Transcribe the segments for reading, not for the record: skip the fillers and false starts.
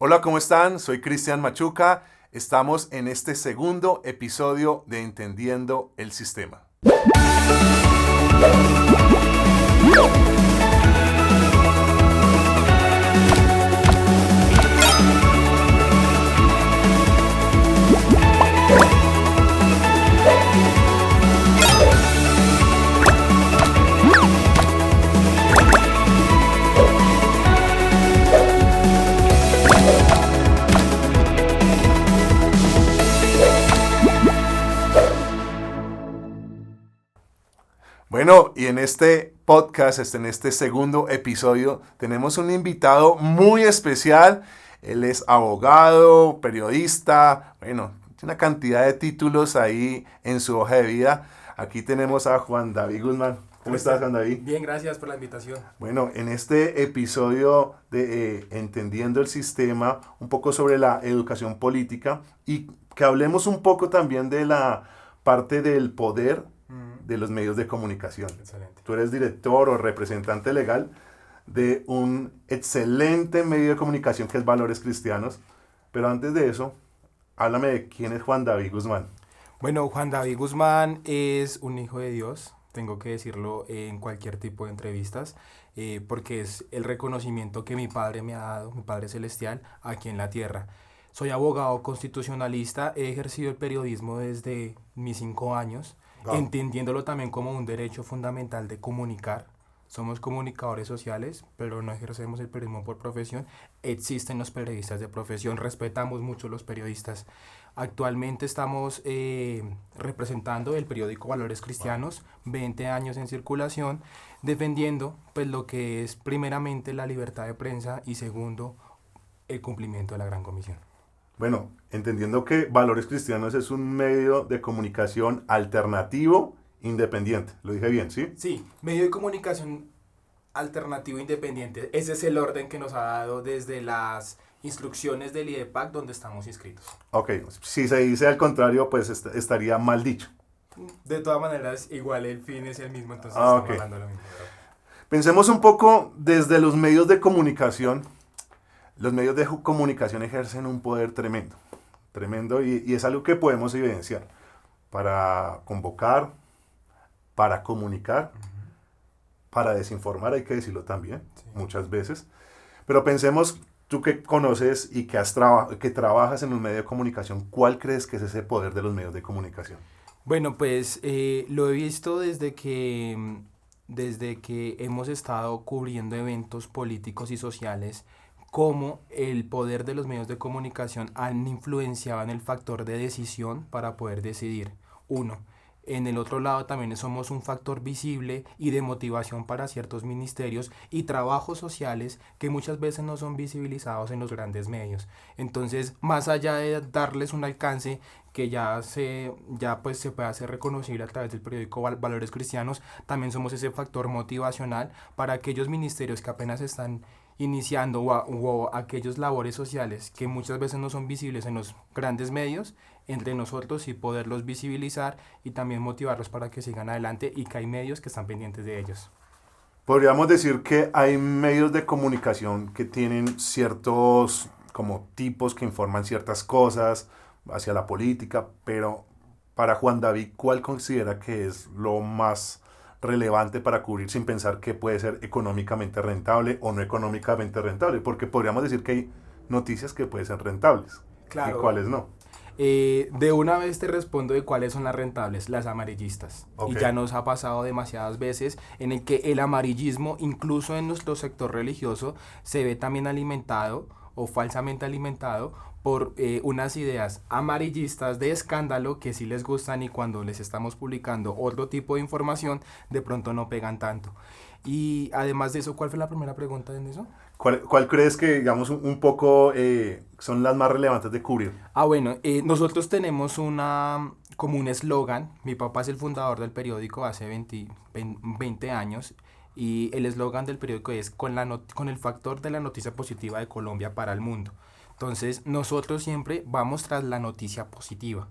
Hola, ¿cómo están? Soy Cristian Machuca. Estamos en este segundo episodio de Entendiendo el Sistema. Bueno, y en este podcast, en este segundo episodio, tenemos un invitado muy especial. Él es abogado, periodista, bueno, tiene una cantidad de títulos ahí en su hoja de vida. Aquí tenemos a Juan David Guzmán. ¿Cómo estás, Juan David? Bien, gracias por la invitación. Bueno, en este episodio de Entendiendo el Sistema, un poco sobre la educación política y que hablemos un poco también de la parte del poder de los medios de comunicación. Excelente. Tú eres director o representante legal de un excelente medio de comunicación que es Valores Cristianos. Pero antes de eso, háblame de quién es Juan David Guzmán. Bueno, Juan David Guzmán es un hijo de Dios, tengo que decirlo en cualquier tipo de entrevistas, porque es el reconocimiento que mi padre me ha dado, mi Padre Celestial, aquí en la tierra. Soy abogado constitucionalista, he ejercido el periodismo desde mis 5 años, entendiéndolo también como un derecho fundamental de comunicar. Somos comunicadores sociales, pero no ejercemos el periodismo por profesión. Existen los periodistas de profesión, respetamos mucho los periodistas. Actualmente estamos representando el periódico Valores Cristianos, 20 años en circulación, defendiendo pues lo que es primeramente la libertad de prensa y segundo, el cumplimiento de la Gran Comisión. Bueno, entendiendo que Valores Cristianos es un medio de comunicación alternativo, independiente. Lo dije bien, ¿sí? Sí, medio de comunicación alternativo independiente. Ese es el orden que nos ha dado desde las instrucciones del IDEPAC donde estamos inscritos. Ok, si se dice al contrario, pues estaría mal dicho. De todas maneras, igual el fin es el mismo, entonces Ah, estamos ok. hablando de lo mismo. Pensemos un poco desde los medios de comunicación. Los medios de comunicación ejercen un poder tremendo, tremendo, y es algo que podemos evidenciar para convocar, para comunicar, para desinformar, hay que decirlo también, Sí. muchas veces. Pero pensemos, tú que conoces y que trabajas en un medio de comunicación, ¿cuál crees que es ese poder de los medios de comunicación? Bueno, pues lo he visto desde que hemos estado cubriendo eventos políticos y sociales, cómo el poder de los medios de comunicación han influenciado en el factor de decisión para poder decidir. Uno, en el otro lado también somos un factor visible y de motivación para ciertos ministerios y trabajos sociales que muchas veces no son visibilizados en los grandes medios. Entonces, más allá de darles un alcance que pues se puede hacer reconocible a través del periódico Valores Cristianos, también somos ese factor motivacional para aquellos ministerios que apenas están iniciando o aquellos labores sociales que muchas veces no son visibles en los grandes medios, entre nosotros y poderlos visibilizar y también motivarlos para que sigan adelante y que hay medios que están pendientes de ellos. Podríamos decir que hay medios de comunicación que tienen ciertos como tipos que informan ciertas cosas hacia la política, pero para Juan David, ¿cuál considera que es lo más relevante para cubrir sin pensar que puede ser económicamente rentable o no económicamente rentable? Porque podríamos decir que hay noticias que pueden ser rentables Claro. y cuáles no. De una vez te respondo de cuáles son las rentables, las amarillistas. Okay. Y ya nos ha pasado demasiadas veces en el que el amarillismo, incluso en nuestro sector religioso, se ve también alimentado o falsamente alimentado por unas ideas amarillistas de escándalo que sí les gustan y cuando les estamos publicando otro tipo de información, de pronto no pegan tanto. Y además de eso, ¿cuál fue la primera pregunta en eso? ¿Cuál crees que, digamos, un poco son las más relevantes de cubrir? Bueno, nosotros tenemos como un eslogan. Mi papá es el fundador del periódico hace 20 años y el eslogan del periódico es con el factor de la noticia positiva de Colombia para el mundo. Entonces, nosotros siempre vamos tras la noticia positiva.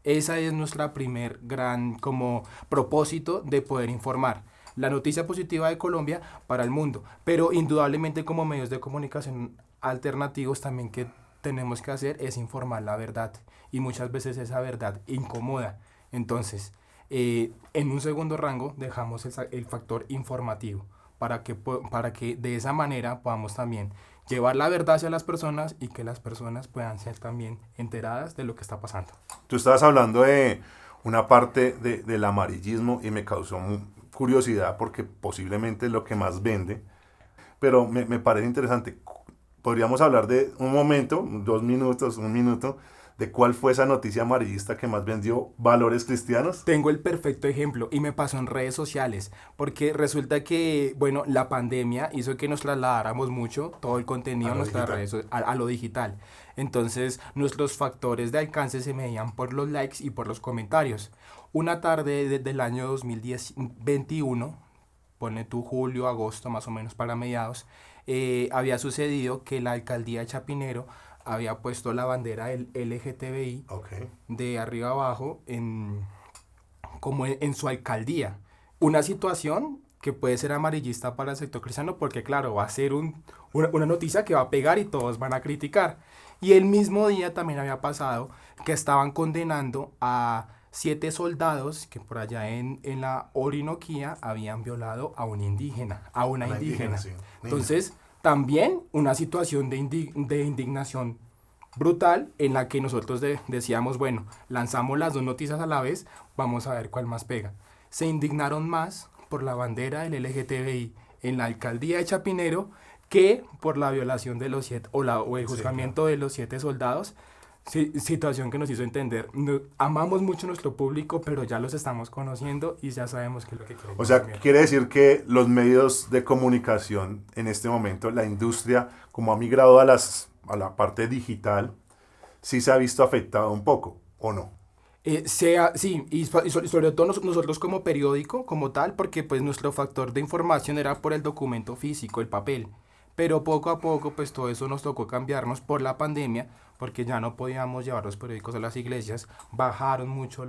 Esa es nuestra primer gran como propósito de poder informar. La noticia positiva de Colombia para el mundo. Pero indudablemente como medios de comunicación alternativos también que tenemos que hacer es informar la verdad, y muchas veces esa verdad incomoda. Entonces, en un segundo rango dejamos el factor informativo para que de esa manera podamos también llevar la verdad hacia las personas y que las personas puedan ser también enteradas de lo que está pasando. Tú estabas hablando de una parte del amarillismo y me causó curiosidad porque posiblemente es lo que más vende, pero me parece interesante. Podríamos hablar de un momento, 2 minutos, 1 minuto, de cuál fue esa noticia amarillista que más vendió valores cristianos. Tengo el perfecto ejemplo y me pasó en redes sociales, porque resulta que, bueno, la pandemia hizo que nos trasladáramos mucho todo el contenido a nuestras redes, a lo digital. Entonces, nuestros factores de alcance se medían por los likes y por los comentarios. Una tarde del año 2021, pone tú julio, agosto, más o menos para mediados, había sucedido que la alcaldía de Chapinero había puesto la bandera del LGTBI de arriba abajo como en su alcaldía. Una situación que puede ser amarillista para el sector cristiano porque, claro, va a ser una noticia que va a pegar y todos van a criticar. Y el mismo día también había pasado que estaban condenando a 7 soldados que por allá en la Orinoquía habían violado a un indígena, a una indígena. Sí. Entonces, también una situación de indignación brutal en la que nosotros decíamos, bueno, lanzamos las 2 noticias a la vez, vamos a ver cuál más pega. Se indignaron más por la bandera del LGTBI en la alcaldía de Chapinero que por la violación de los 7 o el juzgamiento de los 7 soldados. Sí, situación que nos hizo entender, amamos mucho a nuestro público, pero ya los estamos conociendo y ya sabemos qué es lo que queremos. O sea, quiere decir que los medios de comunicación en este momento, la industria, como ha migrado a la parte digital, sí se ha visto afectado un poco, ¿o no? Sí, y sobre todo nosotros como periódico, como tal, porque pues nuestro factor de información era por el documento físico, el papel. Pero poco a poco, pues todo eso nos tocó cambiarnos por la pandemia, porque ya no podíamos llevar los periódicos a las iglesias, bajaron mucho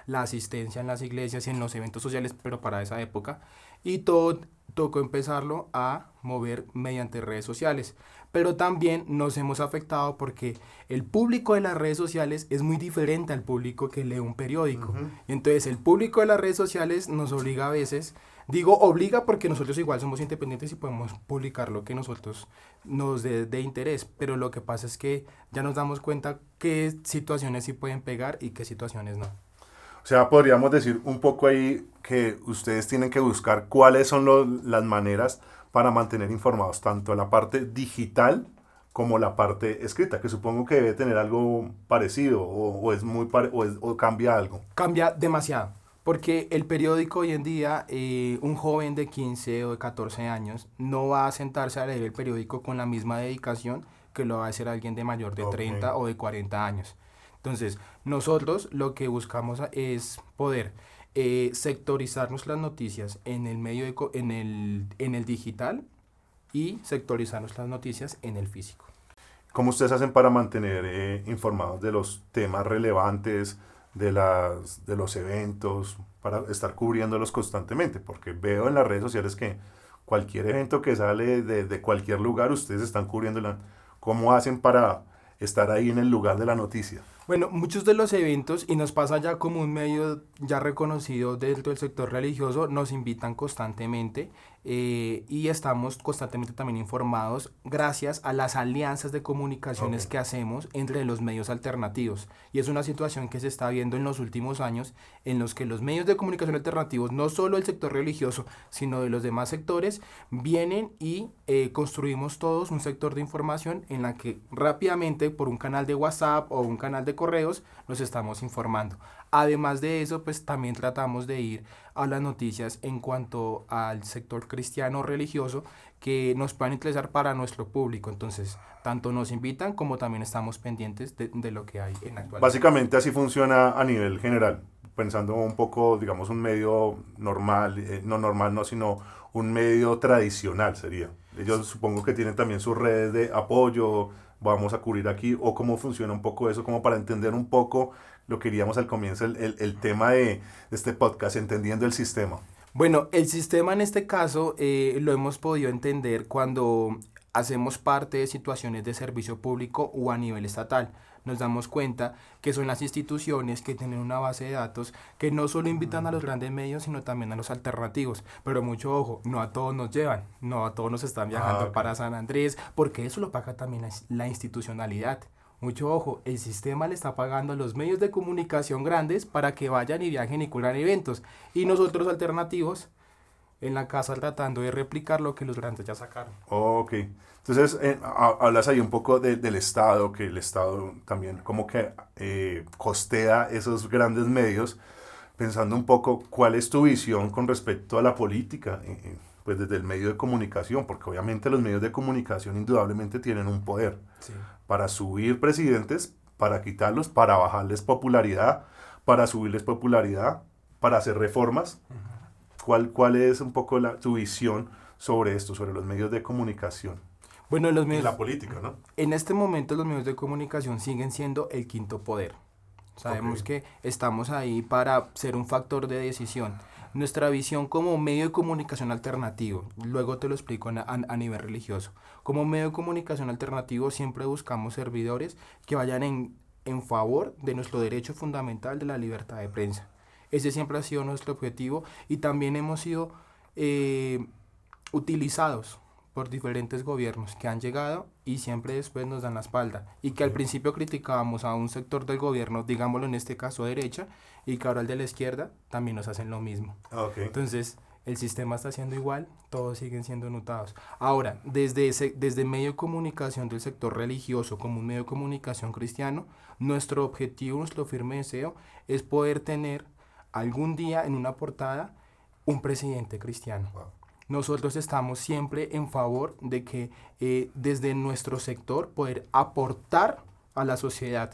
la asistencia en las iglesias y en los eventos sociales, pero para esa época, y todo tocó empezarlo a mover mediante redes sociales. Pero también nos hemos afectado porque el público de las redes sociales es muy diferente al público que lee un periódico. Y entonces el público de las redes sociales nos obliga a veces, digo obliga porque nosotros igual somos independientes y podemos publicar lo que nosotros nos dé de interés, pero lo que pasa es que ya nos damos cuenta qué situaciones sí pueden pegar y qué situaciones no. O sea, podríamos decir un poco ahí que ustedes tienen que buscar cuáles son las maneras para mantener informados tanto la parte digital como la parte escrita, que supongo que debe tener algo parecido o cambia algo. Cambia demasiado, porque el periódico hoy en día, un joven de 15 o de 14 años no va a sentarse a leer el periódico con la misma dedicación que lo va a hacer alguien de mayor de 30 o de 40 años. Entonces, nosotros lo que buscamos es poder sectorizar nuestras noticias en el medio en el digital y sectorizar nuestras noticias en el físico. ¿Cómo ustedes hacen para mantener informados de los temas relevantes, de los eventos, para estar cubriéndolos constantemente? Porque veo en las redes sociales que cualquier evento que sale de cualquier lugar, ustedes están cubriéndola. ¿Cómo hacen para estar ahí en el lugar de la noticia? Bueno, muchos de los eventos, y nos pasa ya como un medio ya reconocido dentro del sector religioso, nos invitan constantemente y estamos constantemente también informados gracias a las alianzas de comunicaciones que hacemos entre los medios alternativos. Y es una situación que se está viendo en los últimos años en los que los medios de comunicación alternativos, no solo el sector religioso, sino de los demás sectores, vienen y construimos todos un sector de información en la que rápidamente por un canal de WhatsApp o un canal de correos nos estamos informando. Además de eso, pues también tratamos de ir a las noticias en cuanto al sector cristiano religioso que nos puedan interesar para nuestro público. Entonces, tanto nos invitan como también estamos pendientes de lo que hay en la actualidad. Básicamente así funciona a nivel general, pensando un poco, digamos, un medio normal, no, sino un medio tradicional sería. Ellos supongo que tienen también sus redes de apoyo, vamos a cubrir aquí, o cómo funciona un poco eso, como para entender un poco lo que iríamos al comienzo, el tema de este podcast, entendiendo el sistema. Bueno, el sistema en este caso lo hemos podido entender cuando hacemos parte de situaciones de servicio público o a nivel estatal. Nos damos cuenta que son las instituciones que tienen una base de datos que no solo invitan a los grandes medios, sino también a los alternativos. Pero mucho ojo, no a todos nos llevan, no a todos nos están viajando Ok. para San Andrés, porque eso lo paga también la institucionalidad. Mucho ojo, el sistema le está pagando a los medios de comunicación grandes para que vayan y viajen y cubran eventos. Y nosotros alternativos en la casa tratando de replicar lo que los grandes ya sacaron. Ok. Entonces, hablas ahí un poco del Estado, que el Estado también como que costea esos grandes medios, pensando un poco cuál es tu visión con respecto a la política, pues desde el medio de comunicación, porque obviamente los medios de comunicación indudablemente tienen un poder Sí. para subir presidentes, para quitarlos, para bajarles popularidad, para subirles popularidad, para hacer reformas. ¿Cuál es un poco tu visión sobre esto, sobre los medios de comunicación? Bueno, los Y la medios, política, ¿no? en este momento los medios de comunicación siguen siendo el quinto poder. Sabemos Ok. que estamos ahí para ser un factor de decisión. Nuestra visión como medio de comunicación alternativo, luego te lo explico a nivel religioso. Como medio de comunicación alternativo siempre buscamos servidores que vayan en favor de nuestro derecho fundamental de la libertad de prensa. Ese siempre ha sido nuestro objetivo y también hemos sido eh, utilizados por diferentes gobiernos que han llegado y siempre después nos dan la espalda y que al principio criticábamos a un sector del gobierno, digámoslo en este caso derecha, y que ahora el de la izquierda también nos hacen lo mismo. Ok. Entonces, el sistema está siendo igual, todos siguen siendo notados. Ahora, desde medio de comunicación del sector religioso como un medio de comunicación cristiano, nuestro objetivo, nuestro firme deseo es poder tener algún día en una portada un presidente cristiano. Wow. Nosotros estamos siempre en favor de que desde nuestro sector poder aportar a la sociedad,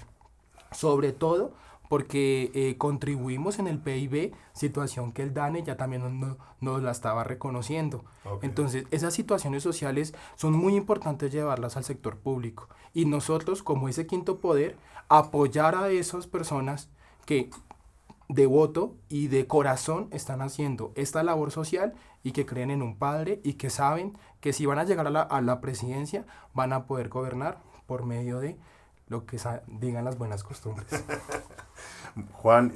sobre todo porque contribuimos en el PIB, situación que el DANE ya también nos la estaba reconociendo. Ok. Entonces, esas situaciones sociales son muy importantes llevarlas al sector público. Y nosotros, como ese quinto poder, apoyar a esas personas que de voto y de corazón están haciendo esta labor social y que creen en un padre y que saben que si van a llegar a la presidencia van a poder gobernar por medio de lo que digan las buenas costumbres. Juan,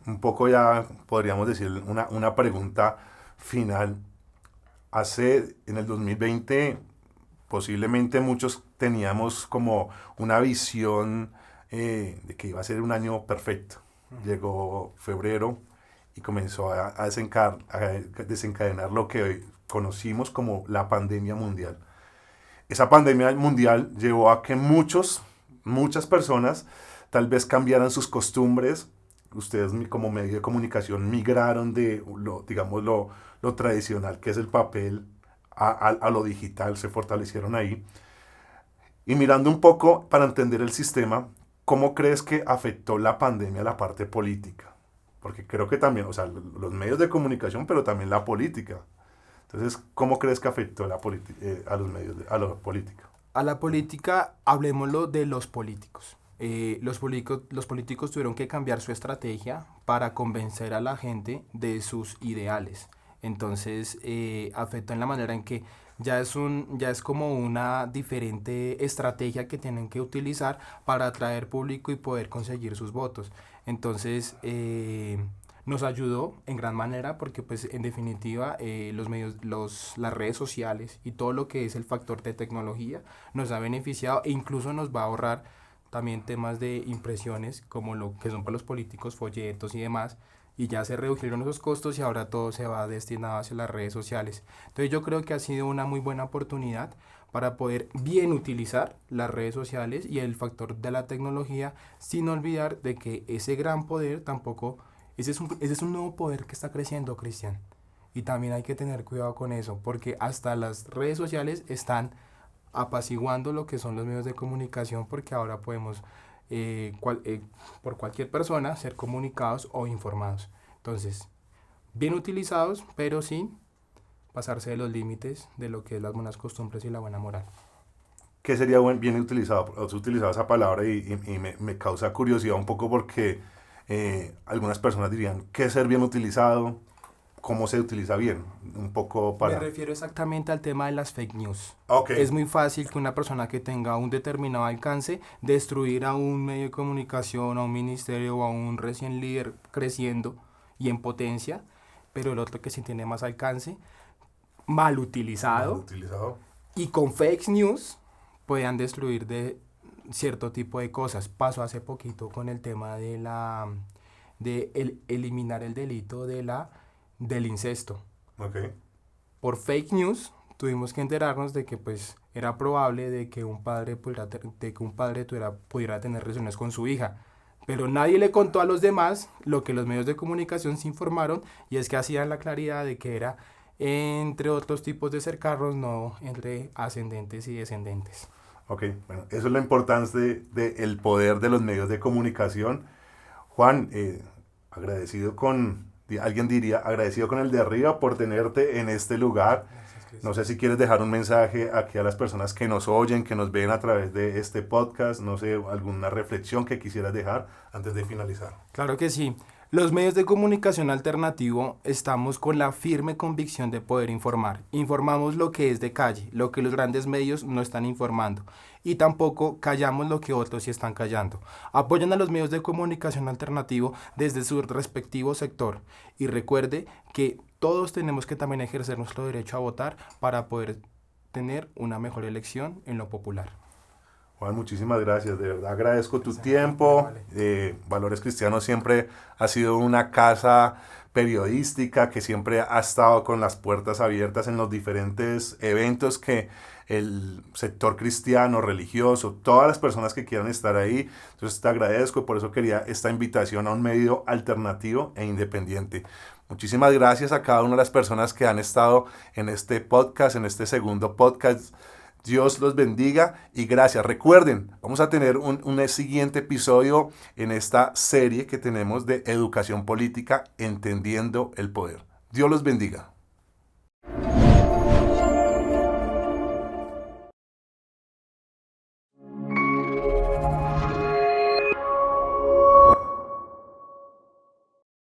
un poco ya podríamos decir una pregunta final. En el 2020, posiblemente muchos teníamos como una visión de que iba a ser un año perfecto. Llegó febrero y comenzó a desencadenar lo que hoy conocimos como la pandemia mundial. Esa pandemia mundial llevó a que muchas personas tal vez cambiaran sus costumbres. Ustedes como medio de comunicación migraron de digamos, lo tradicional, que es el papel, a lo digital, se fortalecieron ahí. Y mirando un poco para entender el sistema, ¿cómo crees que afectó la pandemia a la parte política? Porque creo que también, o sea, los medios de comunicación, pero también la política. Entonces, ¿cómo crees que afectó a los medios, a la política? A la política, hablemoslo de los políticos. Los políticos tuvieron que cambiar su estrategia para convencer a la gente de sus ideales. Entonces, afectó en la manera en que ya es como una diferente estrategia que tienen que utilizar para atraer público y poder conseguir sus votos. Entonces, nos ayudó en gran manera porque pues en definitiva los medios, las redes sociales y todo lo que es el factor de tecnología nos ha beneficiado e incluso nos va a ahorrar también temas de impresiones como lo que son para los políticos, folletos y demás, y ya se redujeron esos costos y ahora todo se va destinado hacia las redes sociales. Entonces yo creo que ha sido una muy buena oportunidad para poder bien utilizar las redes sociales y el factor de la tecnología sin olvidar de que ese gran poder tampoco, ese es un nuevo poder que está creciendo, Cristian. Y también hay que tener cuidado con eso, porque hasta las redes sociales están apaciguando lo que son los medios de comunicación porque ahora podemos por cualquier persona ser comunicados o informados. Entonces, bien utilizados, pero sin pasarse de los límites de lo que es las buenas costumbres y la buena moral. ¿Qué sería bien utilizado? Has utilizado esa palabra y me causa curiosidad un poco porque algunas personas dirían, ¿qué es ser bien utilizado? cómo se utiliza bien, un poco para... Me refiero exactamente al tema de las fake news. Ok. Es muy fácil que una persona que tenga un determinado alcance destruir a un medio de comunicación, a un ministerio o a un recién líder creciendo y en potencia, pero el otro que sí tiene más alcance, mal utilizado, Mal utilizado. y con fake news puedan destruir de cierto tipo de cosas. Pasó hace poquito con el tema de eliminar el delito del incesto. Ok. Por fake news tuvimos que enterarnos de que pues era probable de que un padre pudiera tener relaciones con su hija. Pero nadie le contó a los demás lo que los medios de comunicación se informaron, y es que hacían la claridad de que era entre otros tipos de cercarnos, no entre ascendentes y descendentes. Ok, bueno, eso es la importancia del poder de los medios de comunicación. Juan, agradecido alguien diría, agradecido con el de arriba por tenerte en este lugar. No sé si quieres dejar un mensaje aquí a las personas que nos oyen, que nos ven a través de este podcast, no sé, alguna reflexión que quisieras dejar antes de finalizar. Claro que sí. Los medios de comunicación alternativo estamos con la firme convicción de poder informar. Informamos lo que es de calle, lo que los grandes medios no están informando. Y tampoco callamos lo que otros sí están callando. Apoyan a los medios de comunicación alternativo desde su respectivo sector. Y recuerde que todos tenemos que también ejercer nuestro derecho a votar para poder tener una mejor elección en lo popular. Juan, muchísimas gracias, de verdad agradezco tu tiempo. Valores Cristianos siempre ha sido una casa periodística que siempre ha estado con las puertas abiertas en los diferentes eventos que el sector cristiano, religioso, todas las personas que quieran estar ahí. Entonces te agradezco, por eso quería esta invitación a un medio alternativo e independiente. Muchísimas gracias a cada una de las personas que han estado en este podcast, en este segundo podcast. Dios los bendiga y gracias. Recuerden, vamos a tener un siguiente episodio en esta serie que tenemos de educación política, entendiendo el poder. Dios los bendiga.